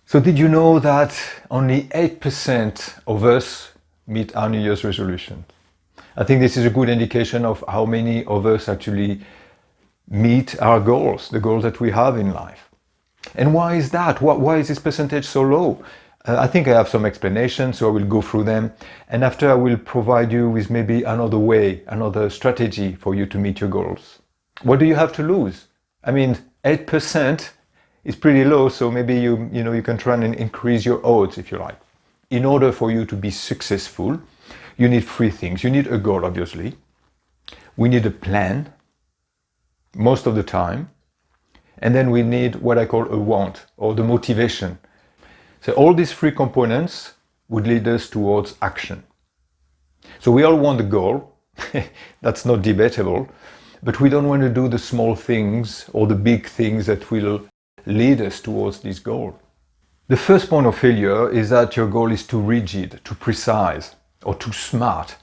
So did you know that only 8% of us meet our New Year's resolution? I think this is a good indication of how many of us actually meet our goals, the goals that we have in life. And why is that? Why is this percentage so low? I think I have some explanations, so I will go through them. And after I will provide you with maybe another way, another strategy for you to meet your goals. What do you have to lose? I mean, 8% is pretty low, so maybe you can try and increase your odds if you like. In order for you to be successful, you need three things. You need a goal, obviously. We need a plan, most of the time. And then we need what I call a want, or the motivation. So all these three components would lead us towards action. So we all want the goal. That's not debatable. But we don't want to do the small things or the big things that will lead us towards this goal. The first point of failure is that your goal is too rigid, too precise, or too smart.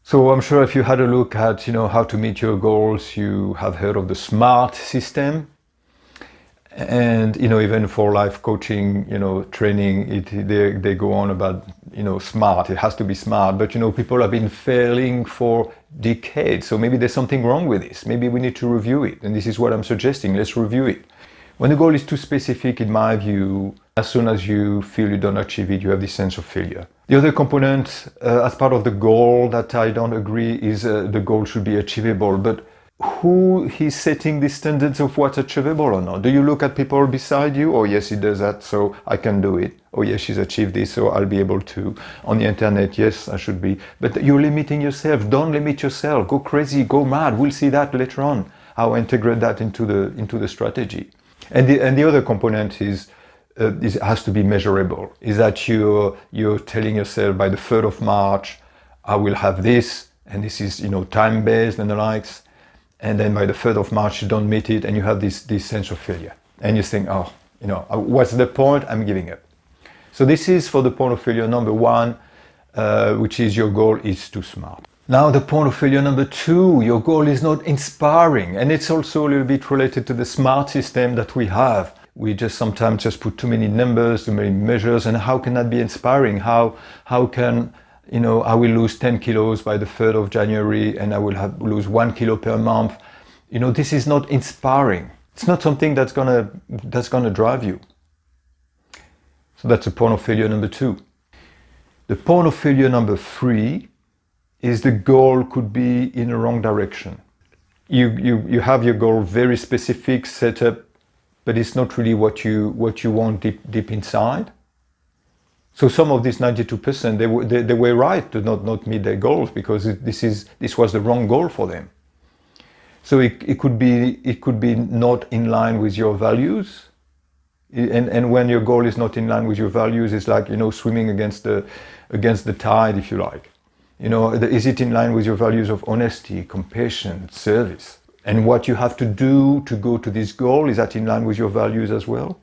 So I'm sure if you had a look at how to meet your goals, you have heard of the SMART system. And even for life coaching, training, they go on about smart. It has to be smart. But people have been failing for decades. So maybe there's something wrong with this. Maybe we need to review it. And this is what I'm suggesting. Let's review it. When the goal is too specific, in my view, as soon as you feel you don't achieve it, you have this sense of failure. The other component, as part of the goal that I don't agree, is the goal should be achievable. But who is setting the standards of what's achievable or not? Do you look at people beside you? Oh yes, he does that, so I can do it. Oh yes, she's achieved this, so I'll be able to. On the internet, yes, I should be. But you're limiting yourself. Don't limit yourself. Go crazy, go mad. We'll see that later on. How I integrate that into the strategy. And the other component is it has to be measurable. Is that you're telling yourself by the 3rd of March, I will have this, and this is time-based and the likes. And then by the 3rd of March, you don't meet it, and you have this sense of failure. And you think, what's the point? I'm giving up. So this is for the point of failure number 1, which is your goal is too smart. Now the point of failure number 2, your goal is not inspiring. And it's also a little bit related to the SMART system that we have. We sometimes put too many numbers, too many measures, and how can that be inspiring? How can I will lose 10 kilos by the 3rd of January and I will lose 1 kilo per month. This is not inspiring. It's not something that's gonna drive you. So that's the point of failure number 2. The point of failure number 3 is the goal could be in the wrong direction. You have your goal very specific, set up, but it's not really what you want deep inside. So some of these 92%, they were right to not meet their goals because this was the wrong goal for them. So it could be not in line with your values, and when your goal is not in line with your values, it's like swimming against the tide, if you like. Is it in line with your values of honesty, compassion, service, and what you have to do to go to this goal? Is that in line with your values as well?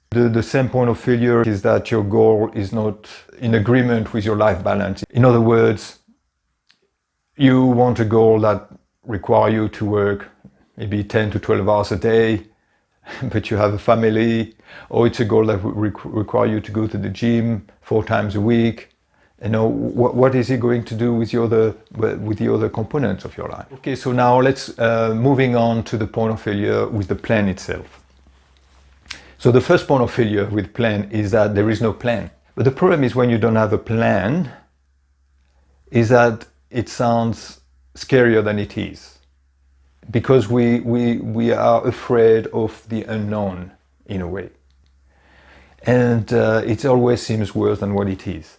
The same point of failure is that your goal is not in agreement with your life balance. In other words, you want a goal that requires you to work maybe 10 to 12 hours a day, but you have a family, or it's a goal that requires you to go to the gym 4 times a week. What is it going to do with the other components of your life? Okay, so now let's moving on to the point of failure with the plan itself. So the first point of failure with plan is that there is no plan. But the problem is when you don't have a plan, is that it sounds scarier than it is. Because we are afraid of the unknown in a way. And it always seems worse than what it is.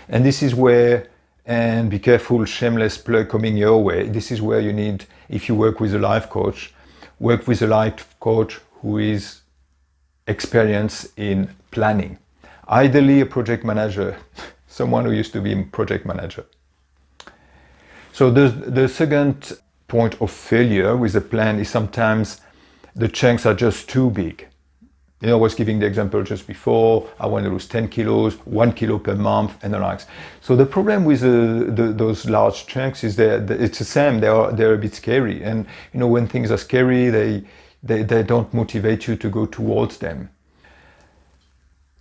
And this is where, and be careful, shameless plug coming your way, this is where you need, if you work with a life coach, work with a life coach who is experience in planning. Ideally a project manager, someone who used to be a project manager. So the second point of failure with a plan is sometimes the chunks are just too big. I was giving the example just before, I want to lose 10 kilos, 1 kilo per month and the likes. So the problem with those large chunks is that it's the same, they're a bit scary. And when things are scary, they don't motivate you to go towards them.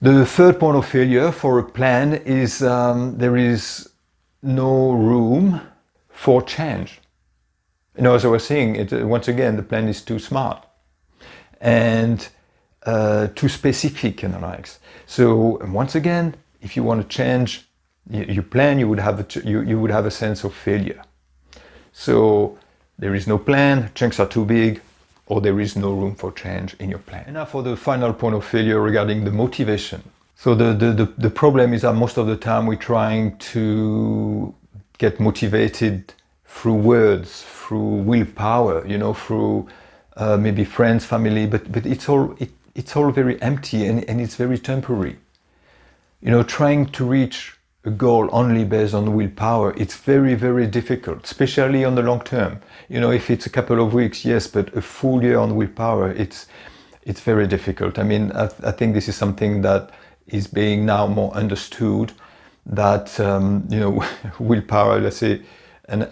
The third point of failure for a plan is there is no room for change. As I was saying, once again, the plan is too smart and too specific and the likes. So once again, if you want to change your plan, you would have a sense of failure. So there is no plan, chunks are too big, or there is no room for change in your plan. And now for the final point of failure regarding the motivation. So the problem is that most of the time we're trying to get motivated through words, through willpower, through maybe friends, family, but it's all very empty and it's very temporary. Trying to reach a goal only based on willpower, it's very, very difficult, especially on the long term. If it's a couple of weeks, yes, but a full year on willpower, it's very difficult. I mean, I think this is something that is being now more understood, that willpower, let's say, and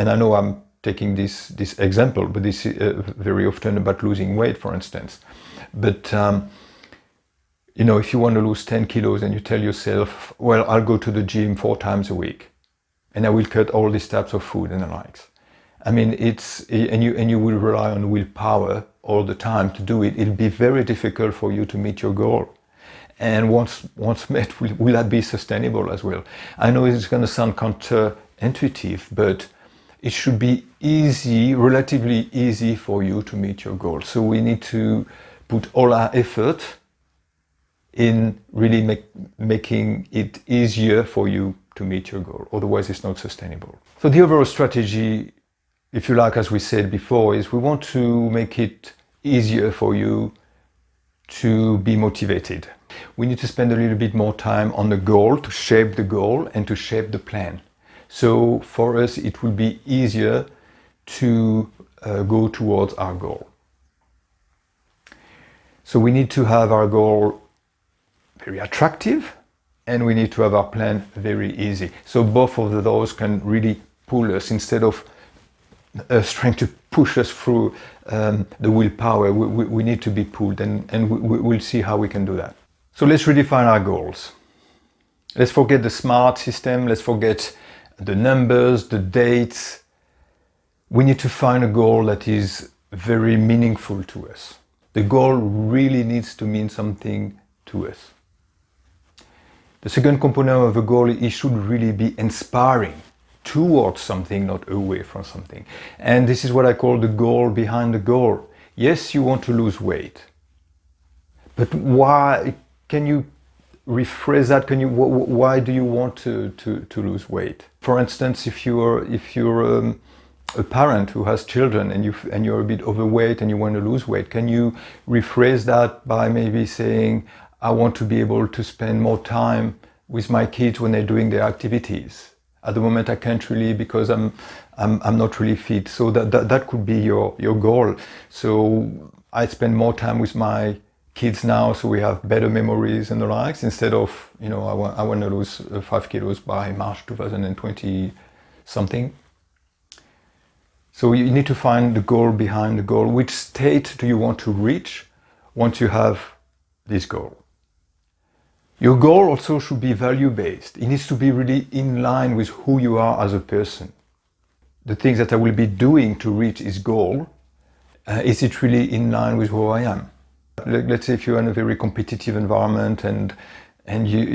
I know I'm taking this example, but this is very often about losing weight, for instance. But if you want to lose 10 kilos and you tell yourself, well, I'll go to the gym 4 times a week and I will cut all these types of food and the likes. I mean, and you will rely on willpower all the time to do it. It'll be very difficult for you to meet your goal. And once met, will that be sustainable as well? I know it's going to sound counterintuitive, but it should be easy, relatively easy for you to meet your goal. So we need to put all our effort in really making it easier for you to meet your goal. Otherwise, it's not sustainable. So the overall strategy, if you like, as we said before, is we want to make it easier for you to be motivated. We need to spend a little bit more time on the goal, to shape the goal and to shape the plan. So for us, it will be easier to go towards our goal. So we need to have our goal very attractive, and we need to have our plan very easy. So both of those can really pull us instead of trying to push us through the willpower. We need to be pulled, and we'll see how we can do that. So let's redefine our goals. Let's forget the SMART system. Let's forget the numbers, the dates. We need to find a goal that is very meaningful to us. The goal really needs to mean something to us. The second component of a goal, it should really be inspiring towards something, not away from something. And this is what I call the goal behind the goal. Yes, you want to lose weight, but why? Can you rephrase that? Why do you want to lose weight? For instance, if you're a parent who has children and you're a bit overweight and you want to lose weight, can you rephrase that by maybe saying, I want to be able to spend more time with my kids when they're doing their activities. At the moment, I can't really because I'm not really fit. So that could be your goal. So I spend more time with my kids now, so we have better memories and the likes, instead of, I want to lose 5 kilos by March 2020 something. So you need to find the goal behind the goal. Which state do you want to reach once you have this goal? Your goal also should be value-based. It needs to be really in line with who you are as a person. The things that I will be doing to reach this goal, is it really in line with who I am? Let's say if you're in a very competitive environment and you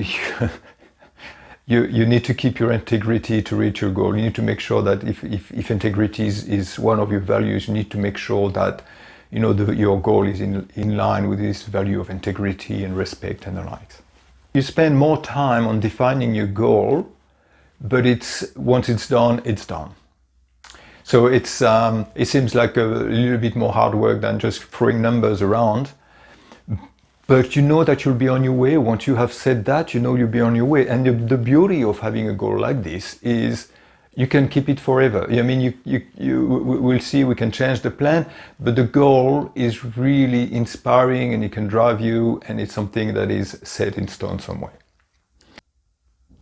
need to keep your integrity to reach your goal. You need to make sure that if integrity is one of your values, you need to make sure that your goal is in line with this value of integrity and respect and the likes. You spend more time on defining your goal, but once it's done, it's done. So it seems like a little bit more hard work than just throwing numbers around. But you know that you'll be on your way. Once you have said that, you'll be on your way. And the beauty of having a goal like this is you can keep it forever. I mean, we'll see, we can change the plan, but the goal is really inspiring and it can drive you, and it's something that is set in stone somewhere.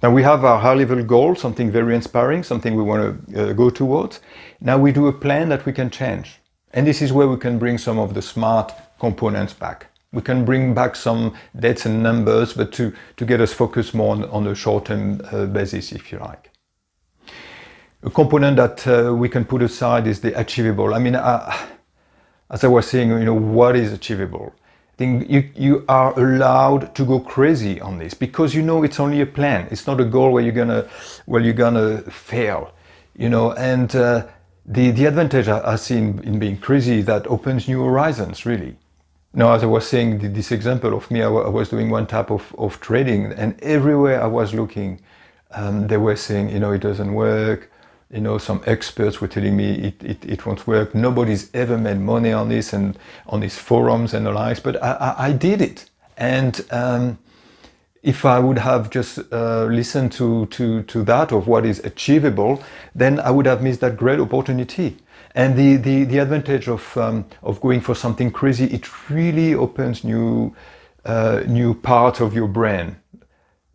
Now we have our high-level goal, something very inspiring, something we want to go towards. Now we do a plan that we can change. And this is where we can bring some of the SMART components back. We can bring back some dates and numbers, but to get us focused more on a short-term basis, if you like. A component that we can put aside is the achievable. I mean, as I was saying, what is achievable? I think you are allowed to go crazy on this, because it's only a plan. It's not a goal where you're gonna fail, and the advantage I see in being crazy is that opens new horizons, really. Now, as I was saying, this example of me, I was doing one type of trading, and everywhere I was looking, they were saying, it doesn't work. Some experts were telling me it won't work. Nobody's ever made money on this and on these forums and the likes, but I did it. And if I would have just listened to that of what is achievable, then I would have missed that great opportunity. And the advantage of going for something crazy, it really opens new parts of your brain.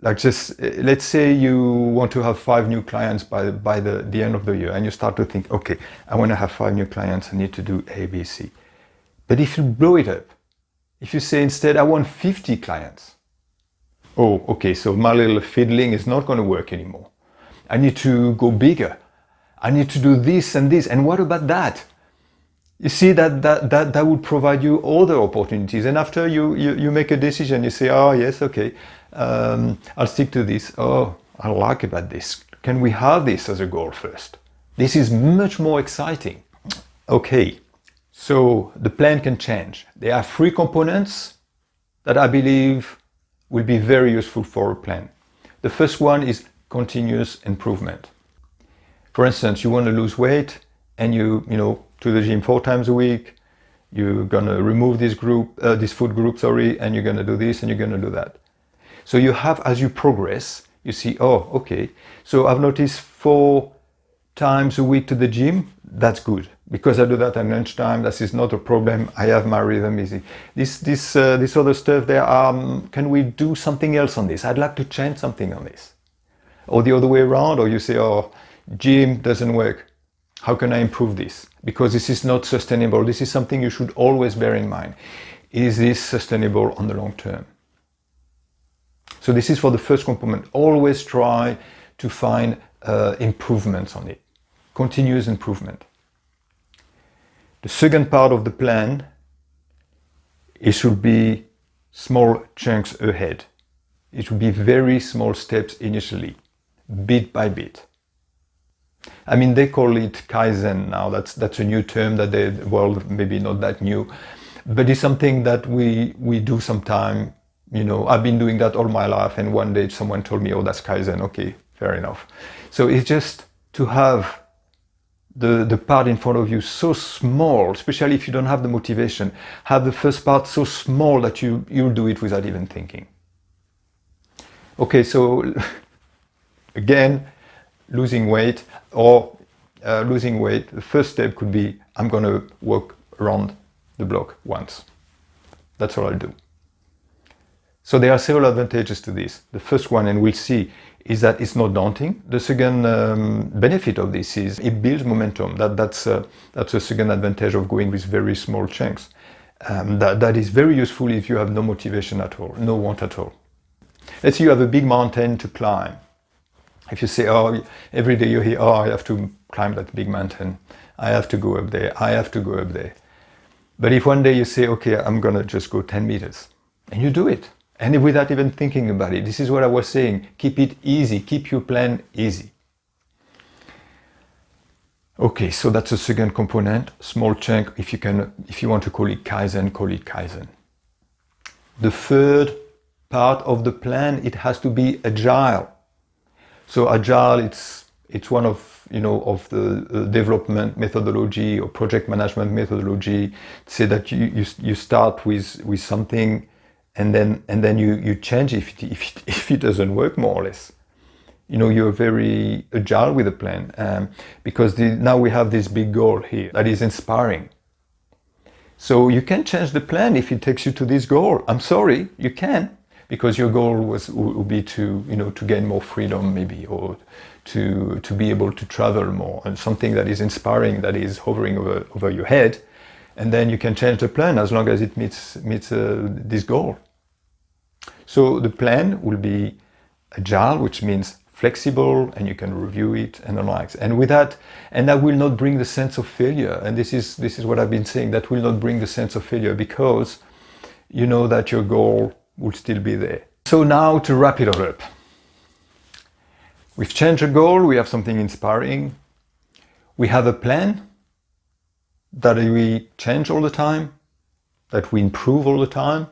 Like, just let's say you want to have 5 new clients by the end of the year, and you start to think, okay, I want to have 5 new clients, I need to do A, B, C. But if you blow it up, if you say instead, I want 50 clients, oh, okay, so my little fiddling is not going to work anymore. I need to go bigger. I need to do this and this. And what about that? You see, that would provide you other opportunities. And after you make a decision, you say, oh, yes, okay, I'll stick to this. Oh, I like about this. Can we have this as a goal first? This is much more exciting. Okay, so the plan can change. There are 3 components that I believe will be very useful for a plan. The first one is continuous improvement. For instance, you want to lose weight, and you to the gym 4 times a week. You're gonna remove this food group, and you're gonna do this and you're gonna do that. So you have, as you progress, you see, oh, okay. So I've noticed 4 times a week to the gym. That's good, because I do that at lunchtime. That is not a problem. I have my rhythm easy. This other stuff there. Can we do something else on this? I'd like to change something on this. Or the other way around. Or you say, oh, gym doesn't work. How can I improve this? Because this is not sustainable. This is something you should always bear in mind. Is this sustainable on the long term? So this is for the first component. Always try to find improvements on it. Continuous improvement. The second part of the plan, it should be small chunks ahead. It should be very small steps initially, bit by bit. I mean, they call it Kaizen now. That's a new term that well, maybe not that new, but it's something that we do sometime. I've been doing that all my life, and one day someone told me, oh, that's Kaizen. Okay, fair enough. So it's just to have the part in front of you so small, especially if you don't have the motivation, have the first part so small that you'll do it without even thinking. Okay, so again, losing weight, the first step could be, I'm going to walk around the block once. That's all I'll do. So there are several advantages to this. The first one, and we'll see, is that it's not daunting. The second benefit of this is it builds momentum. That's a second advantage of going with very small chunks. That is very useful if you have no motivation at all, no want at all. Let's say you have a big mountain to climb. If you say, oh, every day you hear, oh, I have to climb that big mountain. I have to go up there. I have to go up there. But if one day you say, okay, I'm going to just go 10 meters, and you do it, and without even thinking about it, this is what I was saying. Keep it easy. Keep your plan easy. Okay, so that's the second component, small chunk. If you want to call it Kaizen, call it Kaizen. The third part of the plan, it has to be agile. So agile, it's one of the development methodology or project management methodology. Say that you start with something, and then you change if it doesn't work, more or less. You're very agile with the plan, because now we have this big goal here that is inspiring. So you can change the plan if it takes you to this goal. I'm sorry, you can, because your goal would be to gain more freedom, maybe, or to be able to travel more, and something that is inspiring, that is hovering over your head. and then you can change the plan as long as it meets this goal. So the plan will be agile, which means flexible, and you can review it and the likes. And with that, and that will not bring the sense of failure. And this is what I've been saying, that will not bring the sense of failure, because you know that your goal will still be there. So now to wrap it all up. We've changed a goal, we have something inspiring. We have a plan that we change all the time, that we improve all the time,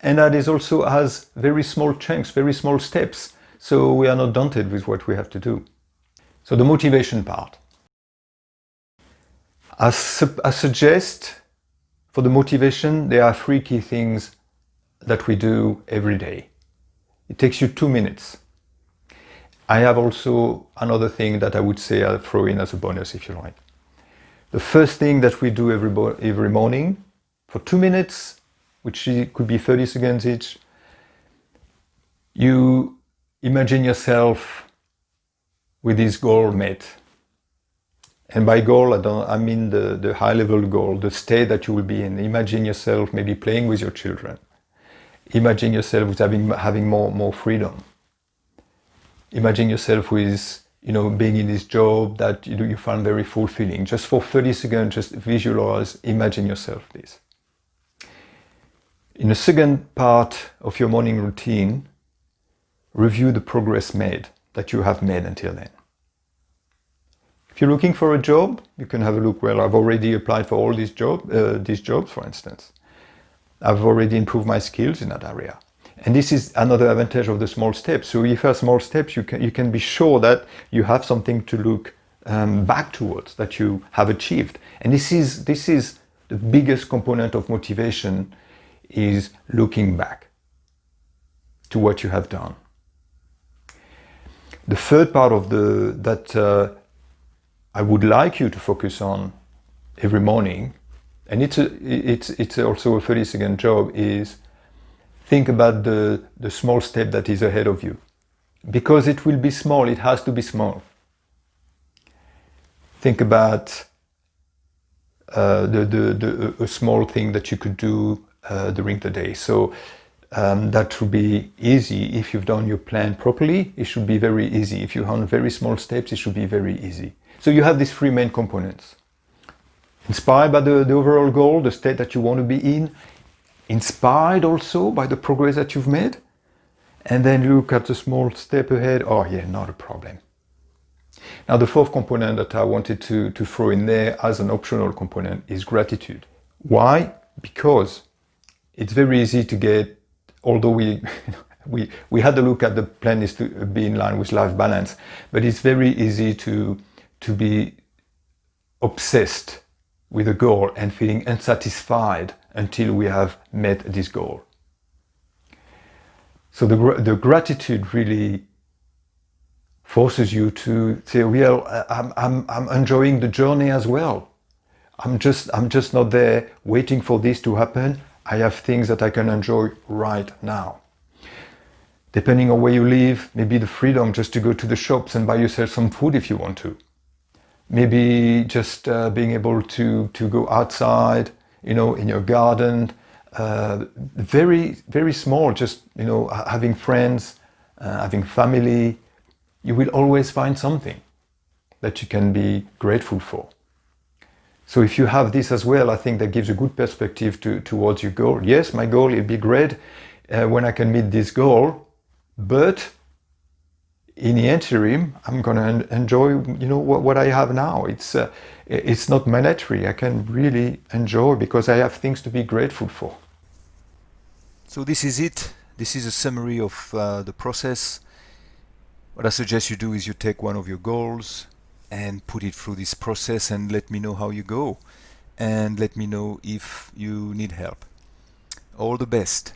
and that is also has very small chunks, very small steps. So we are not daunted with what we have to do. So the motivation part. I suggest for the motivation, there are 3 key things that we do every day. It takes you 2 minutes. I have also another thing that I would say I'll throw in as a bonus, if you like. The first thing that we do every morning for 2 minutes, which could be 30 seconds each, you imagine yourself with this goal met. And by goal, I mean the high level goal, the state that you will be in. Imagine yourself maybe playing with your children. Imagine yourself with having more freedom. Imagine yourself with, being in this job that you find very fulfilling. Just for 30 seconds, just visualize, imagine yourself this. In the second part of your morning routine, review the progress made, that you have made until then. If you're looking for a job, you can have a look. Well, I've already applied for all these jobs, for instance. I've already improved my skills in that area. And this is another advantage of the small steps. So if you have small steps, you can be sure that you have something to look back towards, that you have achieved. And this is the biggest component of motivation, is looking back to what you have done. The third part of that I would like you to focus on every morning, and it's also a 30-second job, is think about the small step that is ahead of you. Because it will be small, it has to be small. Think about a small thing that you could do during the day. So that should be easy. If you've done your plan properly, it should be very easy. If you have very small steps, it should be very easy. So you have these 3 main components. Inspired by the overall goal, the state that you want to be in, inspired also by the progress that you've made, and then look at the small step ahead. Oh yeah, not a problem. Now the 4th component that I wanted to throw in there as an optional component is gratitude. Why? Because it's very easy to get, although we had a look at the plan is to be in line with life balance, but it's very easy to be obsessed with a goal and feeling unsatisfied until we have met this goal. So the gratitude really forces you to say, well, I'm enjoying the journey as well. I'm just not there waiting for this to happen. I have things that I can enjoy right now. Depending on where you live, maybe the freedom just to go to the shops and buy yourself some food if you want to. Maybe just being able to go outside, in your garden, very, very small, just, having friends, having family. You will always find something that you can be grateful for. So if you have this as well, I think that gives a good perspective towards your goal. Yes, my goal, it'd be great when I can meet this goal, but in the interim, I'm going to enjoy, what I have now. It's not mandatory. I can really enjoy because I have things to be grateful for. So this is it. This is a summary of the process. What I suggest you do is you take one of your goals and put it through this process and let me know how you go. And let me know if you need help. All the best.